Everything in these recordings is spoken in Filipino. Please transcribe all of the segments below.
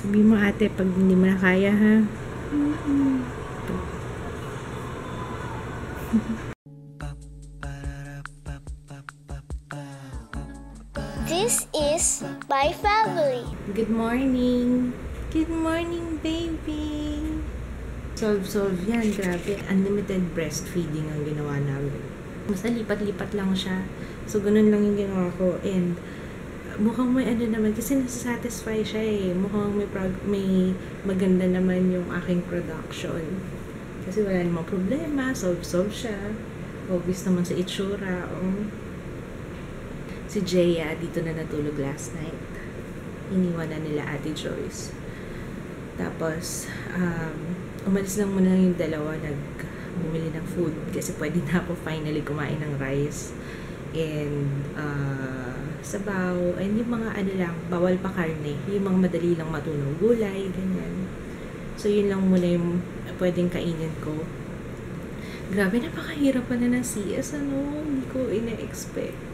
Sabi mo ate, pag hindi mo na kaya ha. This is my family. Good morning. Good morning, baby. Solve yan. Grabe. Unlimited breastfeeding ang ginawa namin. Basta lipat-lipat lang siya. So, ganun lang yung ginawa ko. And, mukhang may ano naman. Kasi nasa-satisfy siya eh. Mukhang may maganda naman yung aking production. Kasi wala namang problema. Solve siya. Obvious naman sa itsura. Si Jaya, dito na natulog last night. Iniwan na nila Ate Joyce. Tapos, umalis lang muna yung dalawa, bumili ng food. Kasi pwede na ako finally kumain ng rice. And, sabaw. And yung mga ano lang, bawal pa karne. Yung mga madali lang matunaw, gulay, ganyan. So, yun lang muna yung pwedeng kainin ko. Grabe, napakahirap pa na ng CS, Hindi ko ina-expect.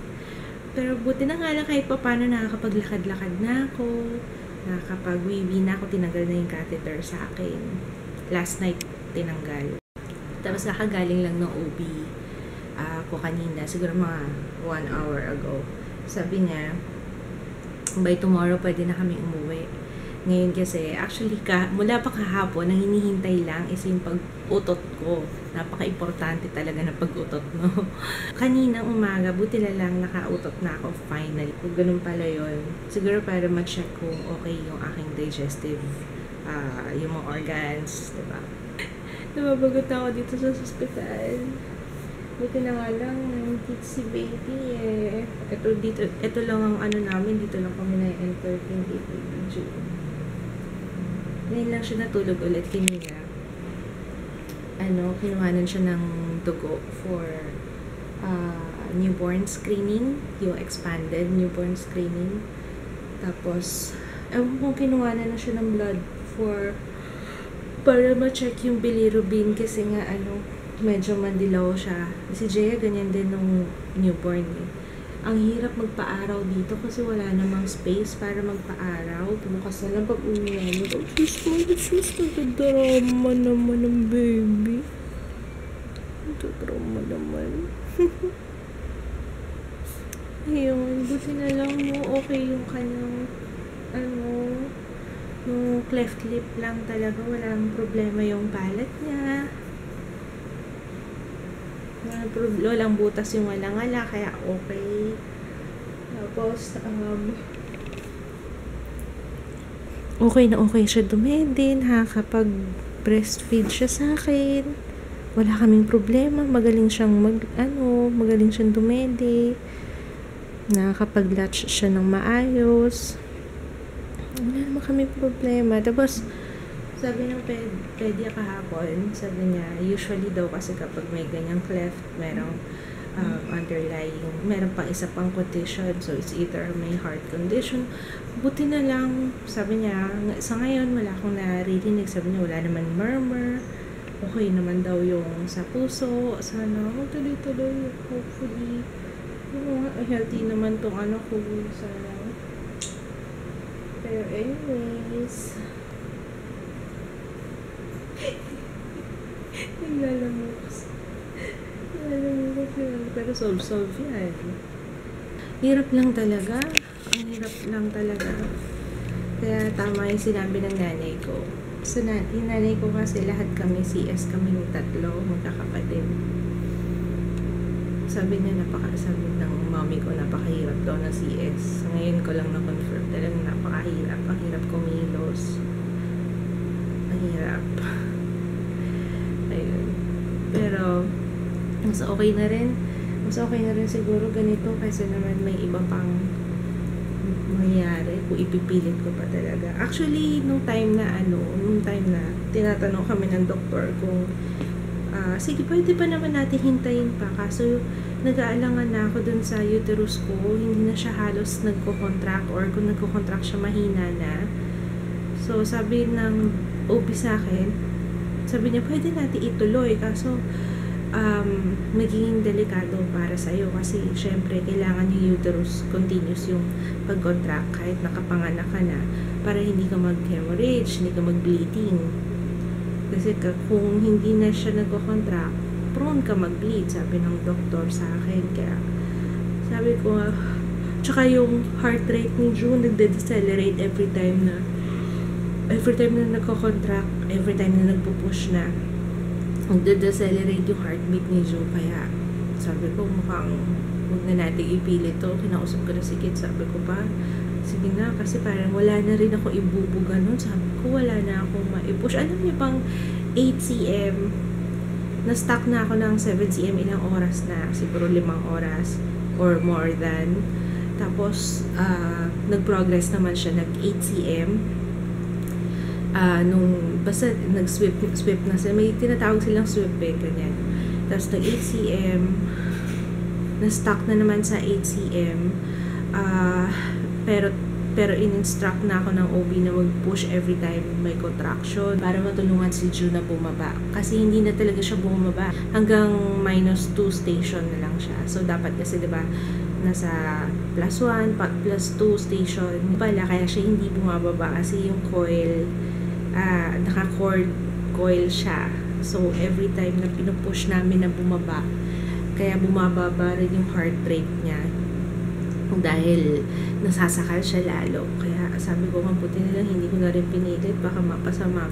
Pero buti na nga lang kahit pa paano nakakapaglakad-lakad na ako, nakakapag-wiwi na ako, tinanggal na yung catheter sa akin. Last night, tinanggal. Tapos kakagaling lang ng OB ko kanina, siguro mga 1 hour ago. Sabi niya, by tomorrow pwede na kami umuwi. Ngayon kasi, actually, mula pa kahapon, ang hinihintay lang is yung pag-utot ko. Napaka-importante talaga ng pag-utot, no? Kaninang umaga, buti na lang nakautot na ako finally. Kung ganun pala yun, siguro para ma-check kung okay yung aking digestive, yung mga organs, diba? Nababagot ako dito sa hospital. Buti na nga lang, nangikit si baby eh. Ito lang ang ano namin, dito lang kami na-entertain dito in June. Ngayon lang siya natulog ulit kanina. Kinuhanan siya ng dugo for newborn screening, yung expanded newborn screening. Tapos, kung kinuhanan na siya ng blood para ma-check yung bilirubin kasi nga medyo mandilaw siya. Si Jaya ganyan din nung newborn eh. Ang hirap magpa-araw dito kasi wala namang space para magpa-araw. Tumukas na lang pag-uwi namin. Diyos, nagdadrama naman ng baby. Nagdadrama naman. Ayun, buti na lang okay yung kanyang yung cleft lip lang talaga. Walang problema yung palate niya. Walang butas yung walangala, kaya okay. Tapos, okay na okay siya dumedin, kapag breastfeed siya sa akin. Wala kaming problema, magaling siyang magaling siyang dumedi. Nakakapag-latch siya ng maayos. Wala naman kaming problema. Tapos, sabi ng pedya kahapon, sabi niya, usually daw kasi kapag may ganyang cleft, merong underlying, meron pang isa pang condition. So, it's either may heart condition. Buti na lang, sabi niya, sa ngayon, wala akong naririnig. Sabi niya, wala naman murmur. Okay naman daw yung sa puso. Sana, tuloy-tuloy, hopefully. Healthy naman tong ko. Sana. Pero anyways, naglalamok yun. Pero solve yan. Hirap lang talaga. Ang hirap lang talaga. Kaya tama yung sinabi ng nanay ko. So, yung nanay ko kasi lahat kami CS kami yung 3 magkakapatid. Sabi ng mommy ko, napakahirap daw ng CS. Ngayon ko lang na-confirm. Talagang napakahirap. Ang hirap kumilos. Ang hirap. Ayun. Pero, mas okay na rin siguro ganito kasi naman may iba pang mangyayari kung ipipilit ko pa talaga. Actually, nung time na tinatanong kami ng doktor kung sige, pwede pa naman natin hintayin pa. Kaso, nag-aalangan na ako dun sa uterus ko. Hindi na siya halos nagko-contract or kung nagko-contract siya, mahina na. So, sabi ng OB sa akin, sabi niya, pwede natin ituloy. Kaso, magiging delikado para sa'yo kasi syempre kailangan yung uterus continuous yung pag-contract kahit nakapanganak ka na para hindi ka mag-hemorrhage, hindi ka mag-bleeding. Kasi kung hindi na siya nagko-contract, prone ka mag-bleed, sabi ng doktor sa akin. Kaya sabi ko, tsaka yung heart rate ni June nagde-decelerate every time na nagko-contract, every time na nagpo-push na, nagde-decelerate yung heartbeat ni June. Kaya sabi ko, mukhang huwag na natin ipilit to. Kinausap ko na si Kit, sabi ko pa, sige na, kasi parang wala na rin ako ibubuga nun. Sabi ko, wala na akong ma-push. Alam niyo bang 8 cm, na-stuck na ako ng 7 cm ilang oras na, siguro 5 oras or more than. Tapos nag-progress naman siya, nag 8 cm. Nung basta nag-sweep na sila, may tinatawag silang sweep ganyan. Tapos nag 8 cm, na-stuck na naman sa 8 cm. Pero in-instruct na ako ng OB na mag-push every time may contraction para matulungan si June na bumaba. Kasi hindi na talaga siya bumaba. Hanggang -2 station na lang siya. So, dapat kasi, diba, nasa +1, +2 station. Pala, kaya siya hindi bumababa kasi yung coil, naka-cord coil siya. So, every time na pinupush namin na bumaba, kaya bumababa rin yung heart rate niya. Dahil nasasakal siya lalo. Kaya sabi ko, mabuti na lang hindi ko na rin pinilit, baka mapasama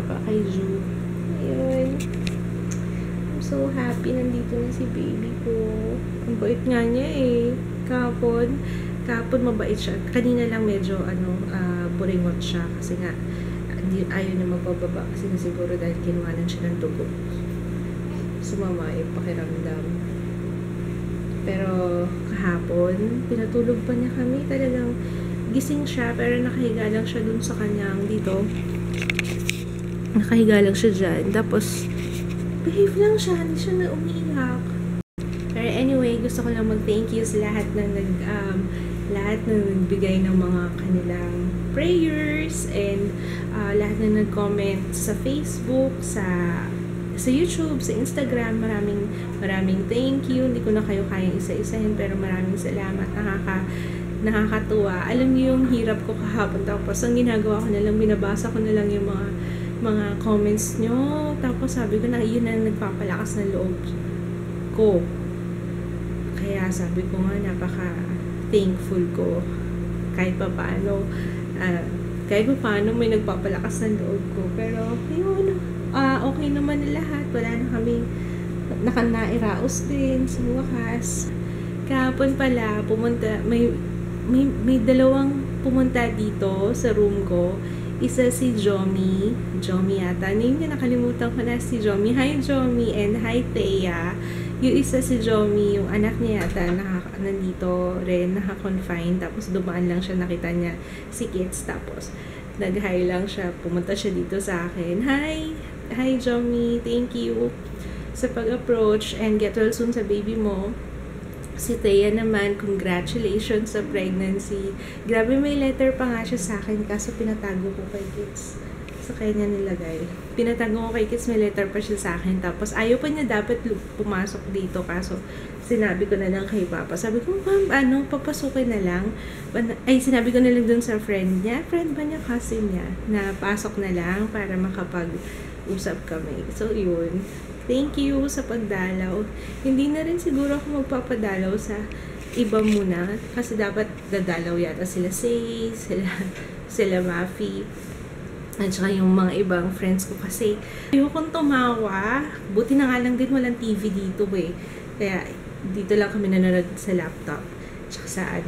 pa kay Ju. Ayun, I'm so happy nandito na si baby ko. Ang bait nga niya kahapon mabait siya. Kanina lang medyo puringot siya kasi nga ayaw na magbababa kasi siguro dahil kinuhanan siya ng dugo. Sumama yung pakiramdam. Pero kahapon, pinatulog pa niya kami. Talagang gising siya, pero nakahiga lang siya dun sa kanyang dito. Nakahiga lang siya dyan. Tapos, behave lang siya. Hindi siya na umiiyak. Pero anyway, gusto ko lang mag-thank you sa lahat na nagbigay ng mga kanilang prayers and lahat na nag-comment sa Facebook, sa YouTube, sa Instagram. Maraming thank you. Hindi ko na kayo kayang isa-isahin, pero maraming salamat. Nakakatuwa. Alam niyo yung hirap ko kahapon. Tapos ang ginagawa ko na lang, binabasa ko na lang yung mga comments nyo. Tapos sabi ko na yun na nagpapalakas ng loob ko. Kaya sabi ko nga, napaka-thankful ko. Kahit pa paano may nagpapalakas ng loob ko. Pero yun, okay naman na lahat. Wala na kami nakanairaos din sa wakas. Kahapon pala, may dalawang pumunta dito sa room ko. Isa si Jomi yata. Name niya, nakalimutan ko na si Jomi. Hi Jomi and hi Thea. Yung isa si Jomi, yung anak niya yata, nandito rin, naka-confine. Tapos dumaan lang siya, nakita niya si Kids. Tapos nag-hi lang siya. Pumunta siya dito sa akin. Hi Jomi, thank you sa pag-approach and get well soon sa baby mo. Si Thea naman, congratulations sa pregnancy. Grabe, may letter pa nga siya sa akin, kaso pinatago ko kay Kids. Sa kanya nilagay. Pinatago ko kay Kids, may letter pa siya sa akin. Tapos ayaw pa niya dapat pumasok dito, kaso sinabi ko na lang kay Papa. Sabi ko, ma'am, papasukin na lang. Sinabi ko na lang dun sa friend niya. Friend ba niya? Cousin niya. Na pasok na lang para makapag-usap kami. So, yun. Thank you sa pagdalaw. Hindi na rin siguro ako magpapadalaw sa iba muna. Kasi dapat dadalaw yata sila Say, sila Mafi. At saka yung mga ibang friends ko kasi ayokong tumawa. Buti na nga lang din walang TV dito Kaya dito lang kami nanonood sa laptop. Tsaka sa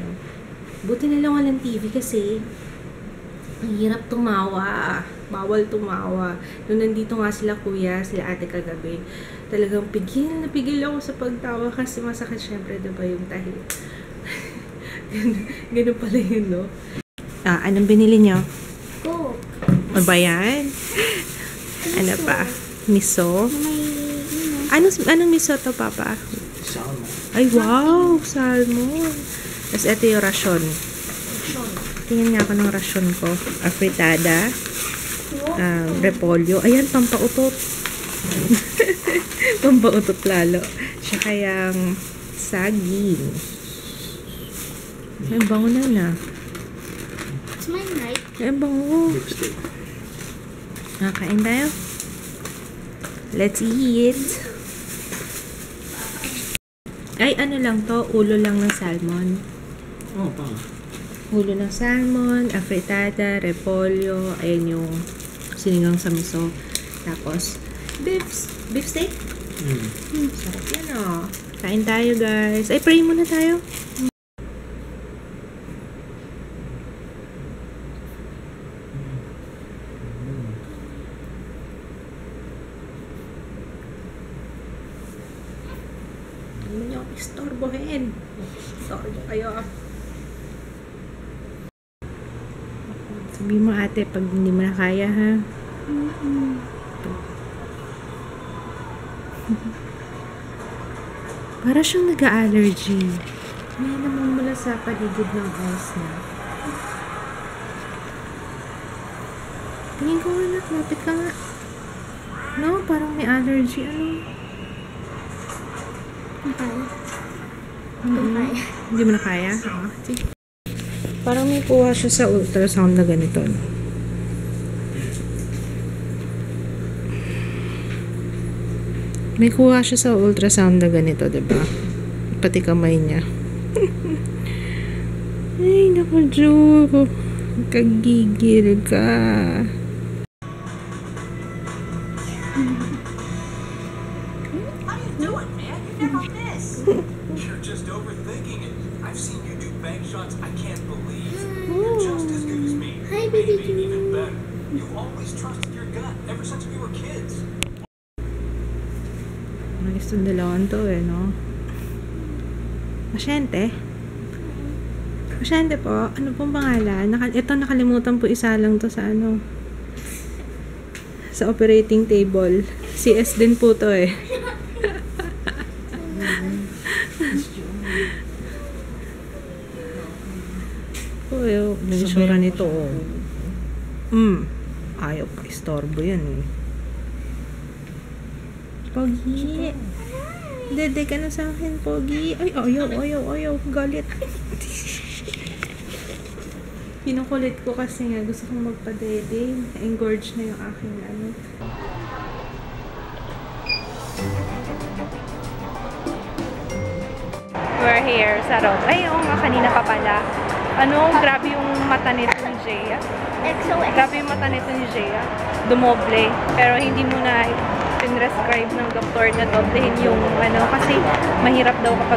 buti na lang walang TV kasi ang hirap tumawa. Bawal tumawa. Nung nandito nga sila kuya, sila ate kagabi, talagang napigil ako sa pagtawa kasi masakit syempre, diba, yung tahi. Ganun pala yun, no? Anong binili nyo? Coke. O ba yan? Ano pa? Miso? Anong miso to, Papa? Salmon. Ay, wow! Salmon. Tapos ito yung rasyon. Tingnan nga ako ng rasyon ko. Afritada. Repolyo. Ayan, pampautot. Pampautot lalo. Siya kayang saging. Ay, bango na. It's mine, right? Ay, bango. Lipstick. Kain tayo. Let's eat. Ay, ano lang to? Ulo lang ng salmon. Oh, pa. Ulo ng salmon, afritada, repolyo, ayan yung sinigang sa miso. Tapos, beef steak. Sarap yan oh. Kain tayo guys. Ay, pray muna tayo. Ano nyo istorbohin? Istorbo kayo. Sabi mo ate pag hindi mo na kaya ha. Para siyang nag-allergy. May namumula sa paligid ng eyes niya. Tingin ko nga na, lapit ka nga. No, parang may allergy. Ano? Hindi mo na kaya? Sige. Parang may kuha siya sa ultrasound na ganito. No? May kuha siya sa ultrasound na ganito, diba? Pati kamay niya. Ay, naku, Ju. Kagigil ka. You're just overthinking it. I've seen you do bank shots I can't believe. You're just as good as me. Hi, baby Maybe even better. You've always trusted your gut ever since we were kids. Malis itong dalawan to eh, no? Pasyente? Pasyente po? Ano pong pangalan? Ito nakalimutan po isa lang to sa ano. Sa operating table. CS din po to eh. Oh, yung isura nito oh. Ayaw pa istorbo yan eh. Pogi. Dede ka na sa akin, Pogi. Ay, ayaw. Galit. Pinukulit ko kasi nga. Gusto kong magpa-dede. Na-engorge na yung aking ano. We're here sa road. Ay, oo nga, kanina pa pala. Ano, grabe yung mata nito ni Jaya. Grabe yung mata nito ni Jaya. Dumoble. Pero hindi mo na pinrescribe ng doktor na doblehin yung ano, kasi mahirap daw kapag